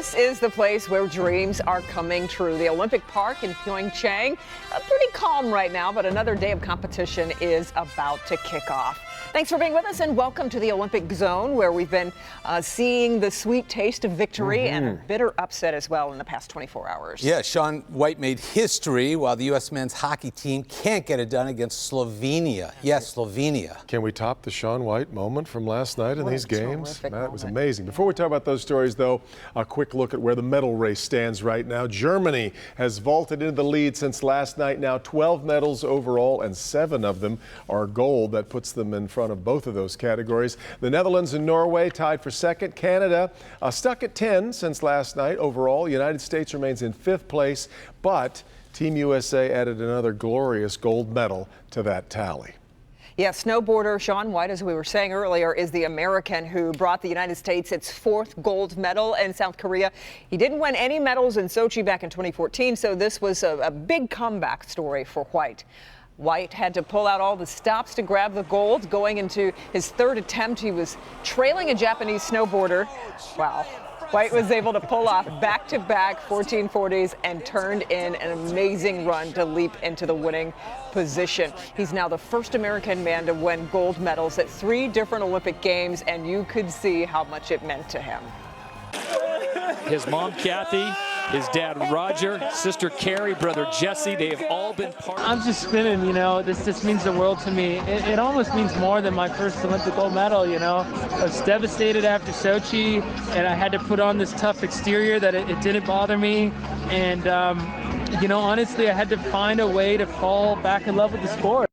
This is the place where dreams are coming true. The Olympic Park in Pyeongchang, pretty calm right now, but another day of competition is about to kick off. Thanks for being with us and welcome to the Olympic Zone, where we've been seeing the sweet taste of victory and a bitter upset as well in the past 24 hours. Yeah, Shaun White made history while the U.S. men's hockey team can't get it done against Slovenia. Yes, Slovenia. Can we top the Shaun White moment from last night in these games? That was moment. Amazing. Before we talk about those stories, though, a quick look at where the medal race stands right now. Germany has vaulted into the lead since last night. Now 12 medals overall, and 7 of them are gold. That puts them in front of both of those categories. The Netherlands and Norway tied for second. Canada stuck at 10 since last night overall. The United States remains in 5th place, but Team USA added another glorious gold medal to that tally. Yeah, snowboarder Shaun White, as we were saying earlier, is the American who brought the United States its 4th gold medal in South Korea. He didn't win any medals in Sochi back in 2014, so this was a big comeback story for White. White had to pull out all the stops to grab the gold. Going into his 3rd attempt, he was trailing a Japanese snowboarder. Wow. White was able to pull off back-to-back 1440s and turned in an amazing run to leap into the winning position. He's now the first American man to win gold medals at 3 different Olympic Games, and you could see how much it meant to him. His mom, Kathy, his dad, Roger, sister, Carrie, brother, Jesse, they have all been part of it. I'm just spinning, you know. This just means the world to me. It almost means more than my first Olympic gold medal, you know. I was devastated after Sochi, and I had to put on this tough exterior that it didn't bother me. And, you know, honestly, I had to find a way to fall back in love with the sport.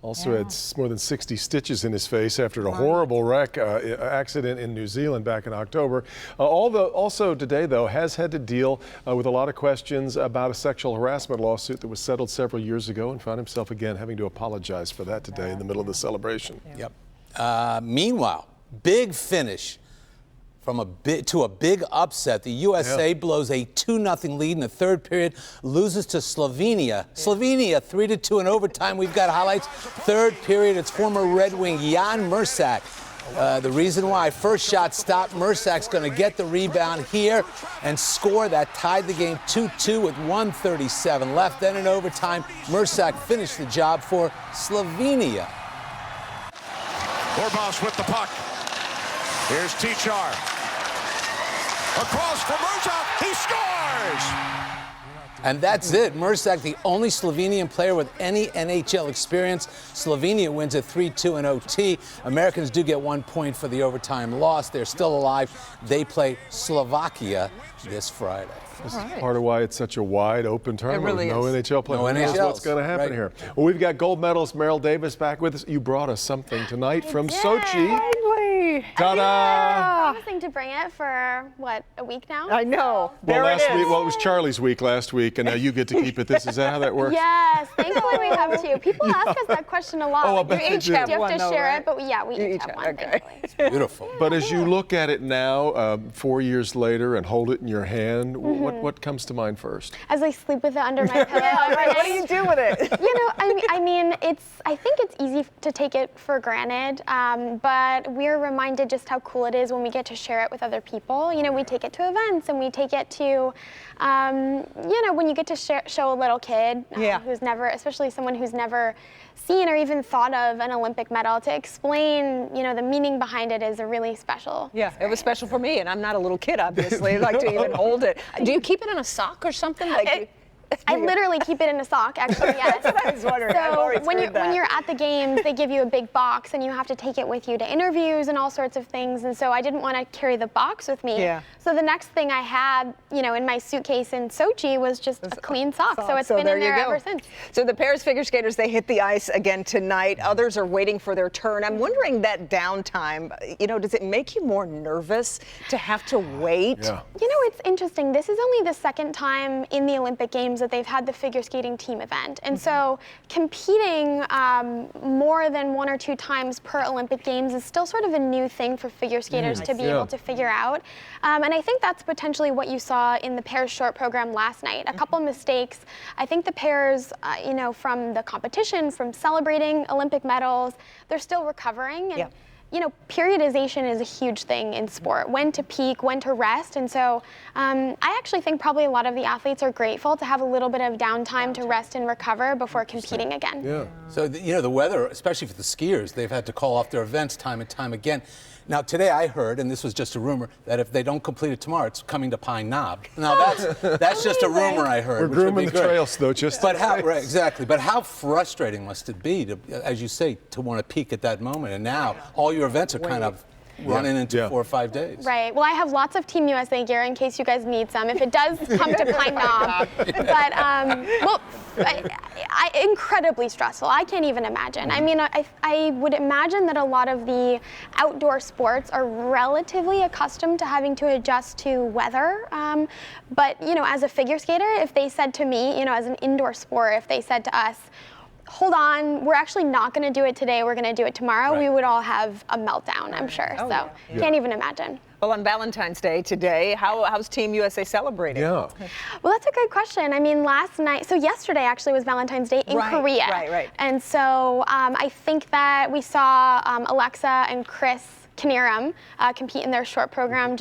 Also had more than 60 stitches in his face after a horrible accident in New Zealand back in October. Also today, though, has had to deal with a lot of questions about a sexual harassment lawsuit that was settled several years ago, and found himself again having to apologize for that today in the middle of the celebration. Yep. Meanwhile, big finish to a big upset. The USA blows a 2-0 lead in the 3rd period, loses to Slovenia. Slovenia 3-2 in overtime. We've got highlights. 3rd period, it's former Red Wing Jan Mrsak. The reason why, first shot stopped. Mersak's going to get the rebound here and score. That tied the game 2-2 with 1:37 left. Then in overtime, Mrsak finished the job for Slovenia. Borbos with the puck. Here's Tichar. Across for Mrsak, he scores! And that's it. Mrsak, the only Slovenian player with any NHL experience. Slovenia wins at 3-2 in OT. Americans do get 1 point for the overtime loss. They're still alive. They play Slovakia this Friday. This is part of why it's such a wide open tournament with no NHL players. No NHL. That's what's going to happen here. Well, we've got gold medalist Meryl Davis back with us. You brought us something tonight from Sochi. Ta-da! Promising to bring it for, what, a week now? I know. Well, it was Charlie's week last week, and now you get to keep it. Is that how that works? Yes, thankfully we have 2. People ask us that question a lot. Oh, I bet you they each do. have one, to though, share right? it, but we each have one, okay. thankfully. Beautiful. But as you look at it now, 4 years later, and hold it in your hand, what comes to mind first? As I sleep with it under my pillow. What do you do with it? You know, I mean, I think it's easy to take it for granted, but we're reminded just how cool it is when we get to share it with other people. You know, we take it to events, and we take it to, you know, when you get to show a little kid who's never, especially someone who's never seen or even thought of an Olympic medal, to explain, you know, the meaning behind it is a really special experience. It was special for me, and I'm not a little kid, obviously. I like to even hold it. Do you keep it in a sock or something? I literally keep it in a sock, actually, yes. That's what I was wondering. So when you're at the games, they give you a big box, and you have to take it with you to interviews and all sorts of things. And so I didn't want to carry the box with me. Yeah. So the next thing I had, you know, in my suitcase in Sochi was just a clean sock. So it's been in there ever since. So the pairs figure skaters, they hit the ice again tonight. Others are waiting for their turn. I'm wondering, that downtime, you know, does it make you more nervous to have to wait? Yeah. You know, it's interesting. This is only the 2nd time in the Olympic Games that they've had the figure skating team event. And so competing more than 1 or 2 times per Olympic Games is still sort of a new thing for figure skaters to be able to figure out. And I think that's potentially what you saw in the pairs short program last night. A couple mistakes. I think the pairs, you know, from the competition, from celebrating Olympic medals, they're still recovering. And you know, periodization is a huge thing in sport, when to peak, when to rest. And so I actually think probably a lot of the athletes are grateful to have a little bit of downtime to rest and recover before competing again. Yeah. So, you know, the weather, especially for the skiers, they've had to call off their events time and time again. Now, today I heard, and this was just a rumor, that if they don't complete it tomorrow, it's coming to Pine Knob. Now, that's just a rumor I heard. We're grooming the trails, though, just But how, right, exactly. But how frustrating must it be, to, as you say, to want to peak at that moment? And now all your events are kind of running into 4 or 5 days. Right. Well, I have lots of Team USA gear in case you guys need some, if it does come to Pine Knob. But, well, incredibly stressful. I can't even imagine. I mean, I would imagine that a lot of the outdoor sports are relatively accustomed to having to adjust to weather. But, you know, as a figure skater, if they said to me, you know, as an indoor sport, if they said to us, hold on, we're actually not going to do it today, we're going to do it tomorrow, we would all have a meltdown, I'm sure. Can't even imagine. Well, on Valentine's Day today, how's Team USA celebrating? Yeah. Well, that's a good question. I mean, yesterday actually was Valentine's Day in Korea. Right. And so I think that we saw Alexa and Chris Knierim compete in their short program.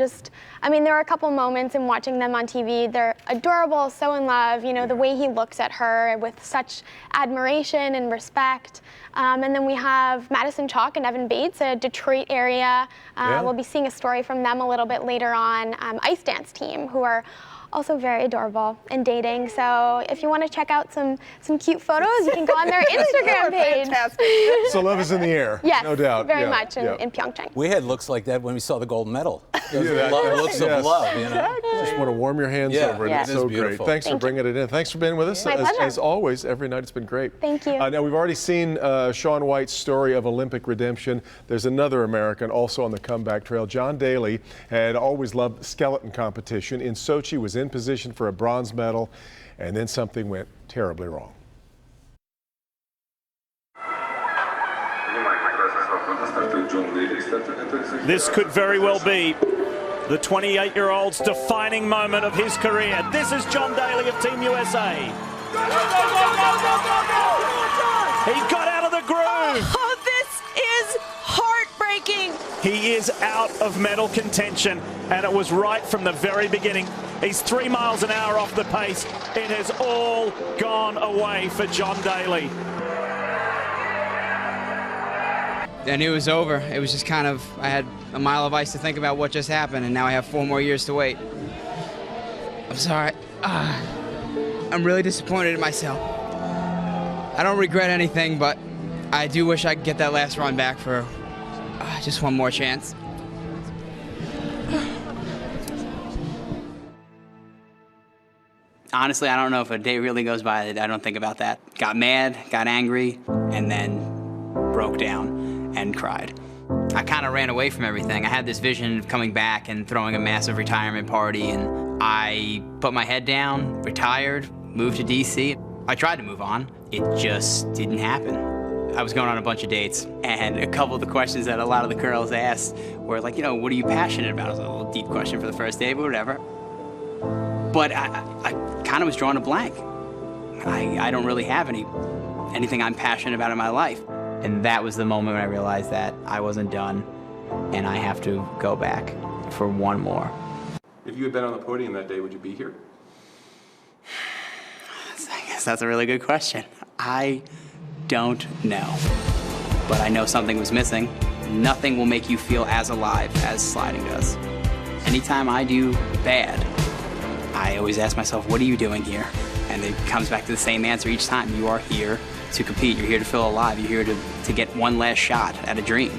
I mean, there were a couple moments in watching them on TV. They're adorable, so in love. You know, the way he looks at her with such admiration and respect. And then we have Madison Chalk and Evan Bates, a Detroit area. We'll be seeing a story from them a little bit later on. Ice dance team, who are also very adorable and dating. So if you want to check out some cute photos, you can go on their Instagram page. Fantastic. So love is in the air. Yes, no doubt. very much in Pyeongchang. We had looks like that when we saw the gold medal. Those Yeah, looks of love, you know. Just want to warm your hands over it. Yeah, It's it is so beautiful. great. Thanks for bringing it in. Thanks for being with us. My pleasure. As always, every night it's been great. Thank you. Now, we've already seen Shaun White's story of Olympic redemption. There's another American also on the comeback trail. John Daly had always loved skeleton competition. In Sochi, was in position for a bronze medal, and then something went terribly wrong. This could very well be the 28-year-old's defining moment of his career. This is John Daly of Team USA. He got out of the groove. Oh, this is heartbreaking. He is out of medal contention, and it was right from the very beginning. He's 3 miles an hour off the pace. It has all gone away for John Daly. I knew it was over. It was just kind of, I had a mile of ice to think about what just happened, and now I have 4 more years to wait. I'm sorry. I'm really disappointed in myself. I don't regret anything, but I do wish I could get that last run back for just one more chance. Honestly, I don't know if a day really goes by that I don't think about that. Got mad, got angry, and then broke down and cried. I kind of ran away from everything. I had this vision of coming back and throwing a massive retirement party, and I put my head down, retired, moved to DC. I tried to move on. It just didn't happen. I was going on a bunch of dates, and a couple of the questions that a lot of the girls asked were like, you know, what are you passionate about? It was a little deep question for the first date, but whatever. But I kind of was drawing a blank. I don't really have anything I'm passionate about in my life. And that was the moment when I realized that I wasn't done, and I have to go back for one more. If you had been on the podium that day, would you be here? I guess that's a really good question. I don't know. But I know something was missing. Nothing will make you feel as alive as sliding does. Anytime I do bad, I always ask myself, what are you doing here? And it comes back to the same answer each time. You are here to compete. You're here to feel alive. You're here to get one last shot at a dream.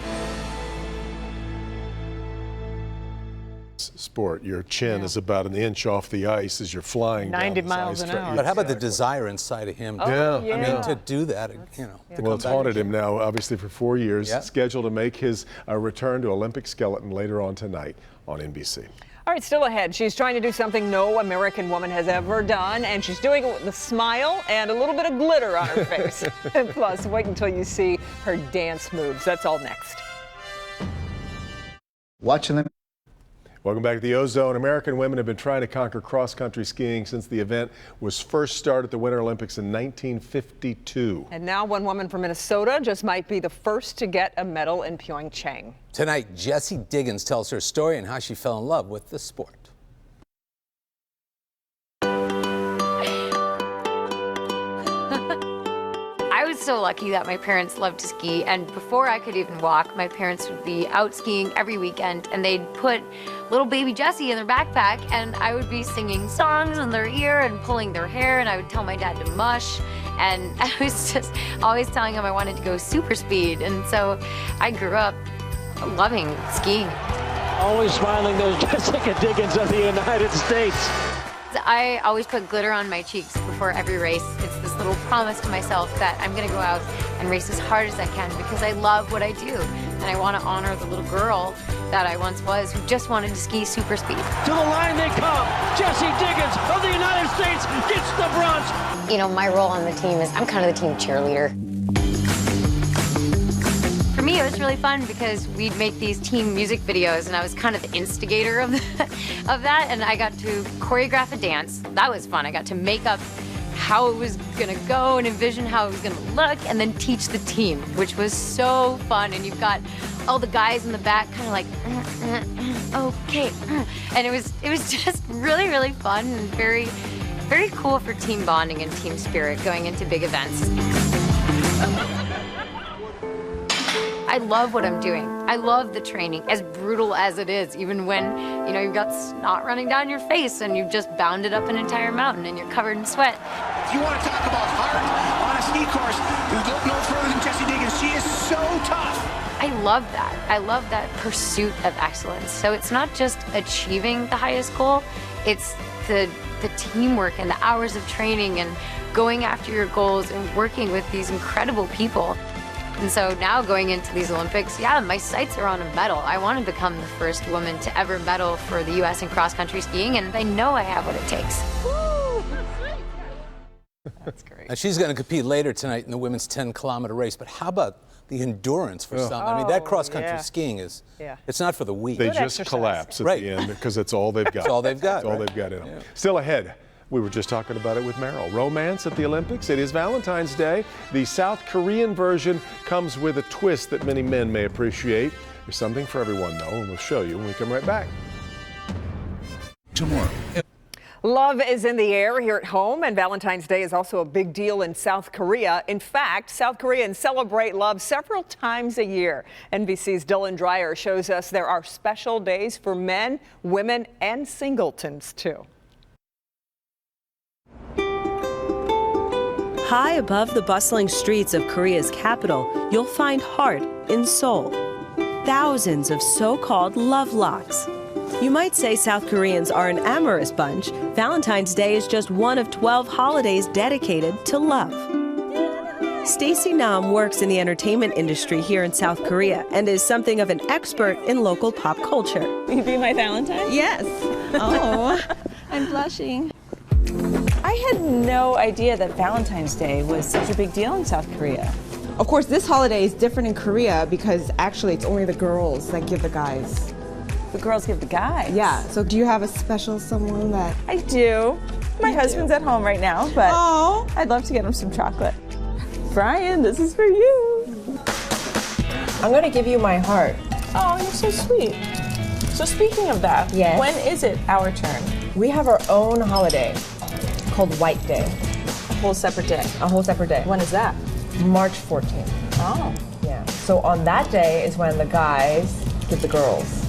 Sport, your chin is about an inch off the ice as you're flying 90 down miles this an ice hour. But how about the desire inside of him? Yeah. I mean, to do that, you know. Well, it's haunted him now, obviously, for 4 years. Yeah. Scheduled to make his return to Olympic skeleton later on tonight on NBC. All right, still ahead. She's trying to do something no American woman has ever done, and she's doing it with a smile and a little bit of glitter on her face. And plus, wait until you see her dance moves. That's all next. Watching them. Welcome back to the Ozone. American women have been trying to conquer cross-country skiing since the event was first started at the Winter Olympics in 1952. And now one woman from Minnesota just might be the first to get a medal in Pyeongchang. Tonight, Jessie Diggins tells her story and how she fell in love with the sport. I was so lucky that my parents loved to ski, and before I could even walk, my parents would be out skiing every weekend, and they'd put little baby Jessie in their backpack, and I would be singing songs in their ear and pulling their hair, and I would tell my dad to mush, and I was just always telling him I wanted to go super speed, and so I grew up loving skiing. Always smiling, there's Jessica Diggins of the United States. I always put glitter on my cheeks before every race. It's this little promise to myself that I'm gonna go out and race as hard as I can because I love what I do. And I wanna honor the little girl that I once was who just wanted to ski super speed. To the line they come. Jessie Diggins of the United States gets the bronze. You know, my role on the team is I'm kind of the team cheerleader. For me, it was really fun because we'd make these team music videos, and I was kind of the instigator of that, and I got to choreograph a dance. That was fun. I got to make up how it was gonna go and envision how it was gonna look, and then teach the team, which was so fun. And you've got all the guys in the back kind of like, okay. And it was just really, really fun and very, very cool for team bonding and team spirit going into big events. I love what I'm doing. I love the training, as brutal as it is, even when, you know, you've got snot running down your face and you've just bounded up an entire mountain and you're covered in sweat. If you want to talk about heart on a ski course, you look no further than Jessie Diggins. She is so tough. I love that. I love that pursuit of excellence. So it's not just achieving the highest goal, it's the teamwork and the hours of training and going after your goals and working with these incredible people. And so now going into these Olympics, yeah, my sights are on a medal. I want to become the first woman to ever medal for the U.S. in cross-country skiing, and I know I have what it takes. That's great. And she's going to compete later tonight in the women's 10-kilometer race. But how about the endurance for some? I mean, that cross-country skiing is, it's not for the weak. They just collapse at the end because it's all they've got. It's all they've got. It's all they've got in them. Still ahead. We were just talking about it with Merrill. Romance at the Olympics. It is Valentine's Day. The South Korean version comes with a twist that many men may appreciate. There's something for everyone, though, and we'll show you when we come right back. Tomorrow. Love is in the air here at home, and Valentine's Day is also a big deal in South Korea. In fact, South Koreans celebrate love several times a year. NBC's Dylan Dreyer shows us there are special days for men, women, and singletons, too. High above the bustling streets of Korea's capital, you'll find heart in Seoul. Thousands of so-called love locks. You might say South Koreans are an amorous bunch. Valentine's Day is just one of 12 holidays dedicated to love. Stacy Nam works in the entertainment industry here in South Korea and is something of an expert in local pop culture. Will you be my Valentine? Yes. Oh, I'm blushing. I had no idea that Valentine's Day was such a big deal in South Korea. Of course, this holiday is different in Korea because actually it's only the girls that give the guys. The girls give the guys? Yeah. So do you have a special someone that... I do. My husband's at home right now, but I'd love to get him some chocolate. Brian, this is for you. I'm going to give you my heart. Oh, you're so sweet. So speaking of that, when is it our turn? We have our own holiday called White Day. A whole separate day? A whole separate day. When is that? March 14th. Oh. Yeah. So on that day is when the guys give the girls.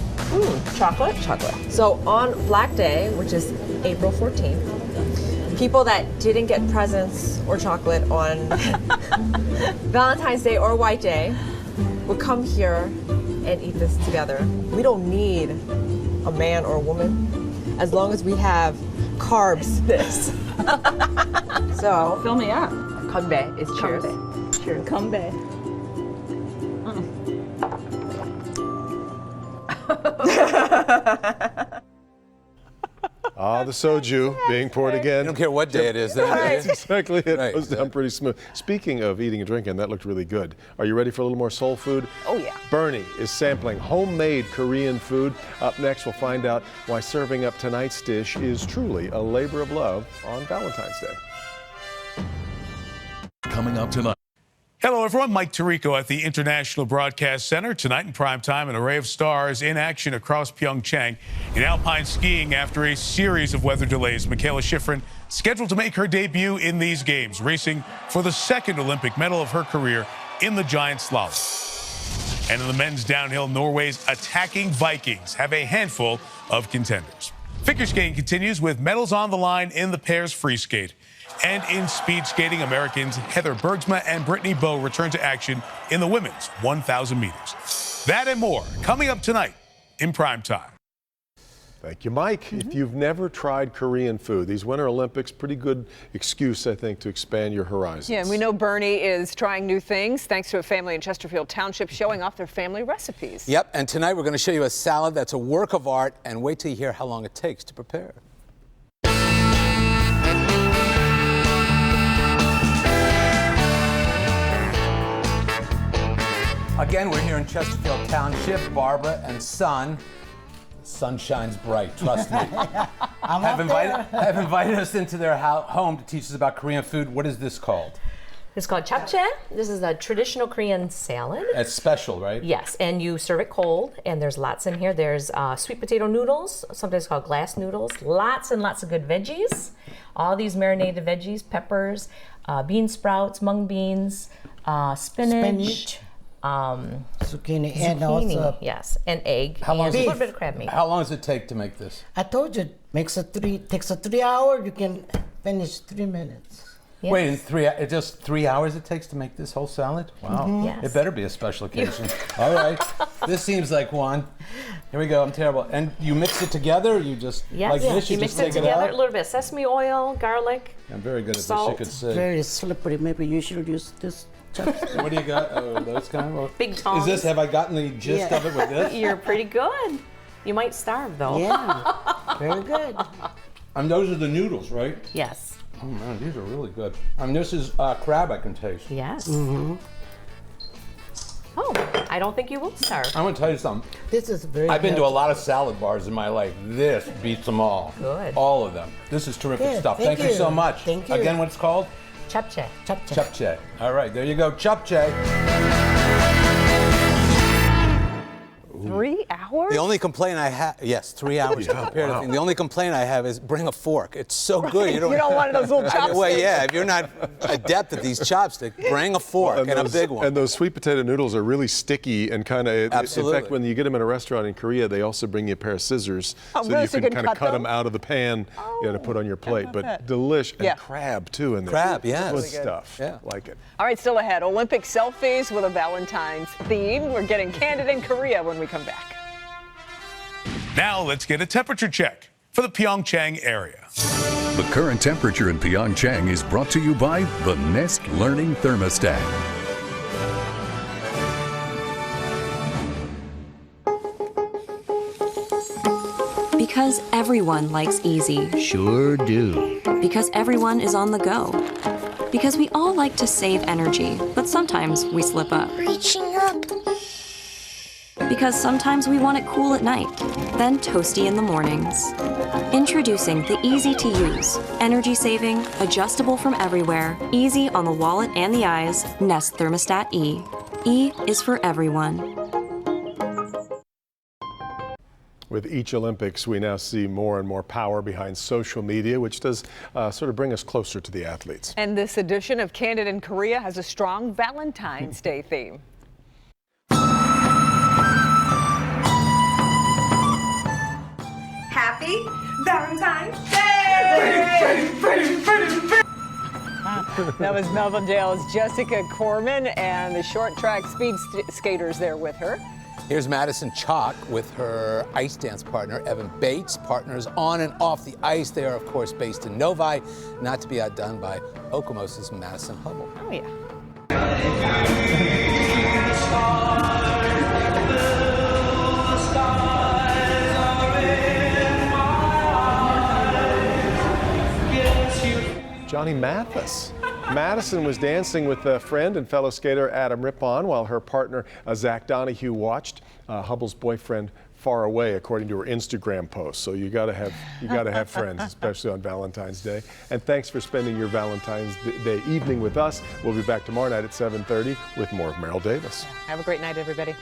Chocolate? Chocolate. So on Black Day, which is April 14th, people that didn't get presents or chocolate on Valentine's Day or White Day would come here and eat this together. We don't need a man or a woman as long as we have carbs. This. So fill me up. Kanbe is cheers. Cheers. Kanbe. the soju being poured again. You don't care what day it is. That's exactly it. Right. It goes down pretty smooth. Speaking of eating and drinking, that looked really good. Are you ready for a little more soul food? Oh, yeah. Bernie is sampling homemade Korean food. Up next, we'll find out why serving up tonight's dish is truly a labor of love on Valentine's Day. Coming up tonight. Hello, everyone. Mike Tirico at the International Broadcast Center. Tonight in primetime, an array of stars in action across Pyeongchang in alpine skiing after a series of weather delays. Michaela Schifrin scheduled to make her debut in these games, racing for the second Olympic medal of her career in the giant slalom. And in the men's downhill, Norway's attacking Vikings have a handful of contenders. Figure skating continues with medals on the line in the pairs free skate. And in speed skating, Americans Heather Bergsma and Brittany Bowe return to action in the women's 1,000 meters. That and more coming up tonight in primetime. Thank you, Mike. If you've never tried Korean food, these Winter Olympics, pretty good excuse, I think, to expand your horizons. Yeah, and we know Bernie is trying new things thanks to a family in Chesterfield Township showing off their family recipes. Yep, and tonight we're going to show you a salad that's a work of art, and wait till you hear how long it takes to prepare. Again, we're here in Chesterfield Township. Barbara and son. The sun shines bright, trust me. have invited us into their home to teach us about Korean food. What is this called? It's called japchae. This is a traditional Korean salad. It's special, right? Yes, and you serve it cold, and there's lots in here. There's sweet potato noodles, sometimes called glass noodles, lots and lots of good veggies. All these marinated veggies, peppers, bean sprouts, mung beans, spinach. Zucchini and also yes, and egg. How long and a little bit of crab meat. How long does it take to make this? I told you, takes a 3 hour. You can finish 3 minutes. Yes. Wait, just 3 hours it takes to make this whole salad? Wow. Mm-hmm. Yes. It better be a special occasion. All right. This seems like one. Here we go. I'm terrible. And you mix it together? Or you just like this? You mix it together. A little bit of sesame oil, garlic. I'm very good at salt. this. You could say. Very slippery. Maybe you should use this. What do you got? Oh, those kind of big tongs. Have I gotten the gist of it with this? You're pretty good. You might starve though. Yeah, very good. And those are the noodles, right? Yes. Oh man, these are really good. And this is crab I can taste. Yes. Mm-hmm. Oh, I don't think you will starve. I'm gonna tell you something. This is very I've been to a lot of salad bars in my life. This beats them all. Good. All of them. This is terrific Good. stuff. Thank you so much. Thank you. Again, what it's called? Japchae. Japchae. All right, there you go. Japchae. 3 hours? The only complaint I have, yes, 3 hours to prepare the thing. The only complaint I have is bring a fork. It's so good. You don't want those little chopsticks. Well, yeah, if you're not adept at these chopsticks, bring a fork and a big one. And those sweet potato noodles are really sticky and kind of, absolutely. In fact, when you get them in a restaurant in Korea, they also bring you a pair of scissors so really? you can kind of cut them out of the pan to put on your plate. But delicious. And crab, too, in there. Crab, yes. Good Really good. stuff. Yeah. Like it. All right, still ahead. Olympic selfies with a Valentine's theme. We're getting candid in Korea when we come back. Now let's get a temperature check for the Pyeongchang area. The current temperature in Pyeongchang is brought to you by the Nest Learning Thermostat. Because everyone likes easy. Sure do. Because everyone is on the go. Because we all like to save energy, but sometimes we slip up. Reaching up. Because sometimes we want it cool at night, then toasty in the mornings. Introducing the easy-to-use, energy-saving, adjustable from everywhere, easy on the wallet and the eyes, Nest Thermostat E. E is for everyone. With each Olympics, we now see more and more power behind social media, which does sort of bring us closer to the athletes. And this edition of Candid in Korea has a strong Valentine's Day theme. Happy Valentine's Day! That was Melvin Dale's Jessica Corman and the short track speed skaters there with her. Here's Madison Chalk with her ice dance partner, Evan Bates. Partners on and off the ice. They are, of course, based in Novi, not to be outdone by Okomos's Madison Hubble. Oh, yeah. Johnny Mathis. Madison was dancing with a friend and fellow skater Adam Rippon while her partner Zach Donahue watched. Hubble's boyfriend far away, according to her Instagram post. So you gotta have friends, especially on Valentine's Day. And thanks for spending your Valentine's Day evening with us. We'll be back tomorrow night at 7:30 with more of Merrill Davis. Have a great night, everybody.